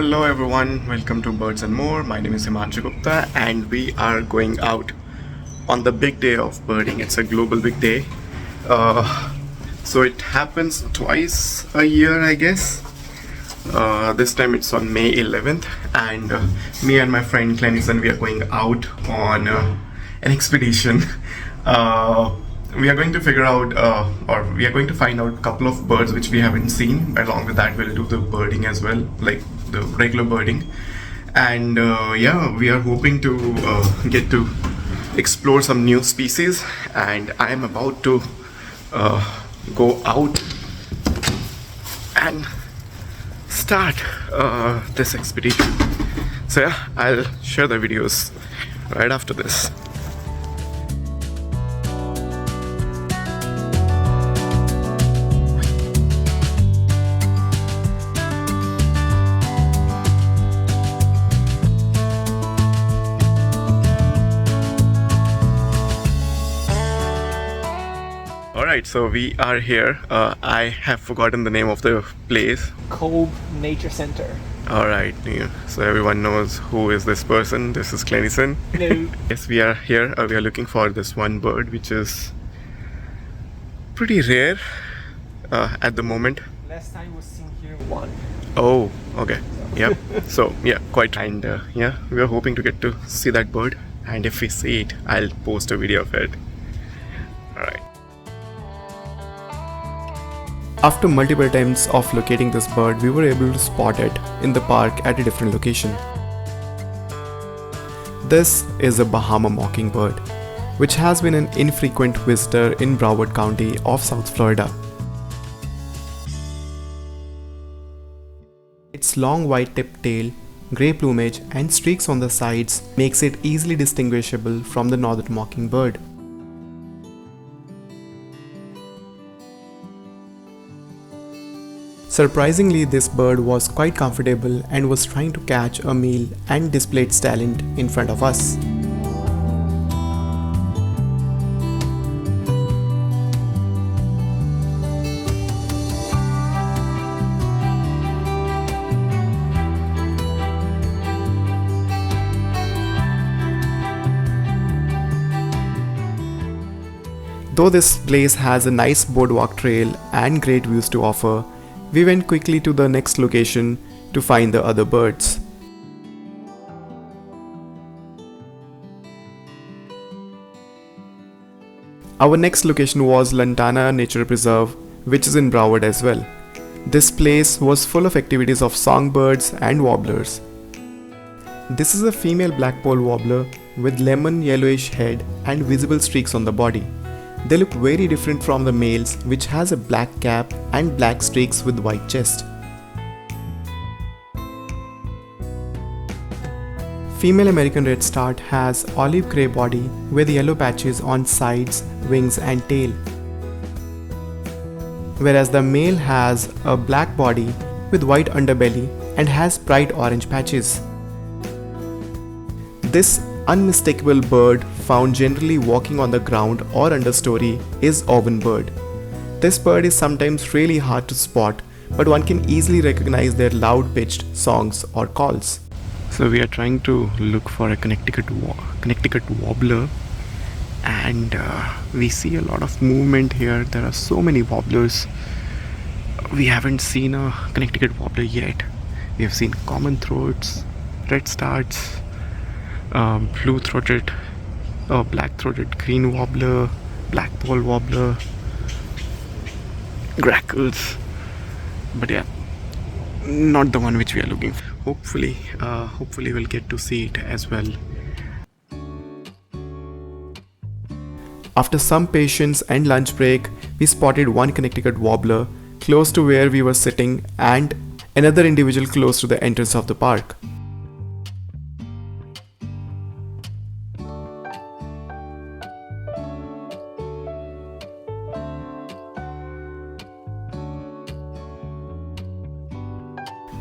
Hello everyone, welcome to Birds and More. My name is Himanshu Gupta and we are going out on the big day of birding. It's a global big day. So it happens twice a year, I guess. This time it's on May 11th and me and my friend Klenisson, we are going out on an expedition. We are going to figure out or we are going to find out a couple of birds which we haven't seen. Along with that we'll do the birding as well, like the regular birding. And yeah, we are hoping to get to explore some new species, and I am about to go out and start this expedition. So yeah, I'll share the videos right after this. Alright, so we are here. I have forgotten the name of the place. Kolb Nature Center. Alright, yeah. So everyone knows who is this person. This is Klenisson. Hello. Yes, we are here. We are looking for this one bird which is pretty rare at the moment. Last time was seen here one. Oh, okay. Yep. So yeah, quite. And yeah, we are hoping to get to see that bird. And if we see it, I'll post a video of it. Alright. After multiple attempts of locating this bird, we were able to spot it in the park at a different location. This is a Bahama mockingbird, which has been an infrequent visitor in Broward County of South Florida. Its long white-tipped tail, grey plumage and streaks on the sides makes it easily distinguishable from the northern mockingbird. Surprisingly, this bird was quite comfortable and was trying to catch a meal and display its talent in front of us. Though this place has a nice boardwalk trail and great views to offer, we went quickly to the next location to find the other birds. Our next location was Lantana Nature Preserve, which is in Broward as well. This place was full of activities of songbirds and warblers. This is a female blackpoll warbler with lemon yellowish head and visible streaks on the body. They look very different from the males, which has a black cap and black streaks with white chest. Female American redstart has olive grey body with yellow patches on sides, wings and tail. Whereas the male has a black body with white underbelly and has bright orange patches. This unmistakable bird, found generally walking on the ground or understory, is auburn bird. This bird is sometimes really hard to spot, but one can easily recognize their loud pitched songs or calls. So we are trying to look for a Connecticut warbler, and we see a lot of movement here. There are so many warblers. We haven't seen a Connecticut warbler yet. We have seen common throats, redstarts, blue-throated, black-throated green warbler, blackpoll warbler, grackles, but yeah, not the one which we are looking for. Hopefully we'll get to see it as well. After some patience and lunch break, we spotted one Connecticut warbler close to where we were sitting and another individual close to the entrance of the park.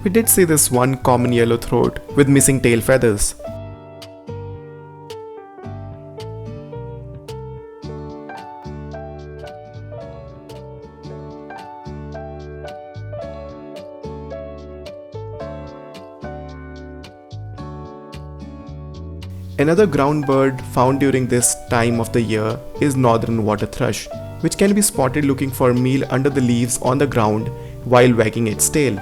We did see this one common yellow throat with missing tail feathers. Another ground bird found during this time of the year is northern water thrush, which can be spotted looking for meal under the leaves on the ground while wagging its tail.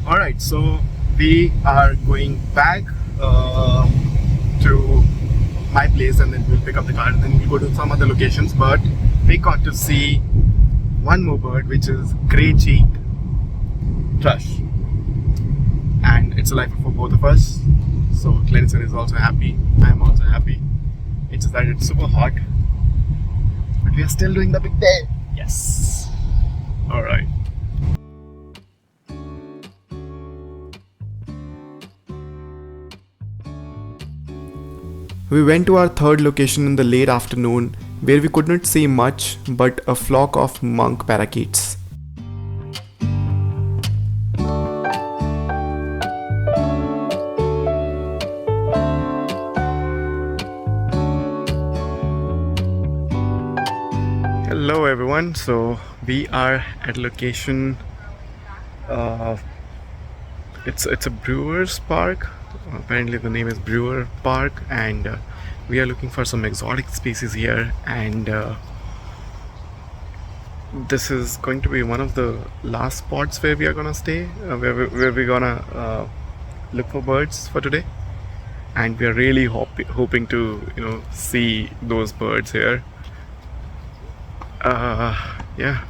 Alright, so we are going back to my place, and then we'll pick up the car and then we'll go to some other locations. But we got to see one more bird, which is grey-cheeked thrush, and it's a lifer for both of us. So Klenisson is also happy, I'm also happy. It's just that it's super hot, but we are still doing the big day. Yes. Alright. We went to our third location in the late afternoon, where we could not see much but a flock of monk parakeets. Hello everyone, so we are at a location, it's a Brewer's Park. Apparently the name is Brewer Park, and we are looking for some exotic species here, and this is going to be one of the last spots where we are gonna stay, where we're gonna look for birds for today, and we are really hoping to see those birds here. Yeah,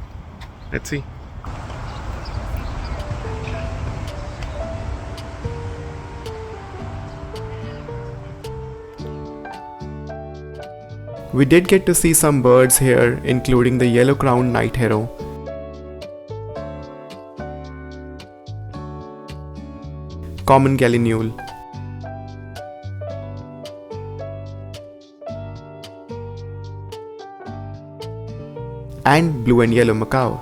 let's see. We did get to see some birds here, including the yellow-crowned night heron, common gallinule, and blue and yellow macaw.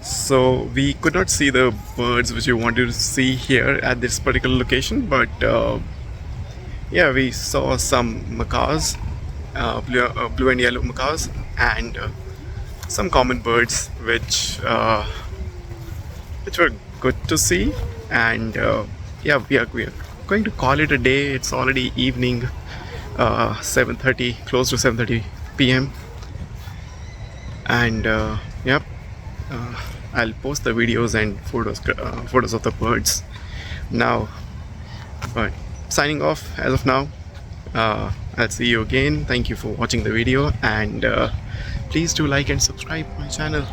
So we could not see the birds which we wanted to see here at this particular location, but yeah, we saw some macaws, blue and yellow macaws, and some common birds which were good to see. And yeah, we are going to call it a day. It's already evening, 7:30, close to 7:30 p.m. and yep, I'll post the videos and photos of the birds now. But signing off as of now. I'll see you again. Thank you for watching the video, and please do like and subscribe my channel.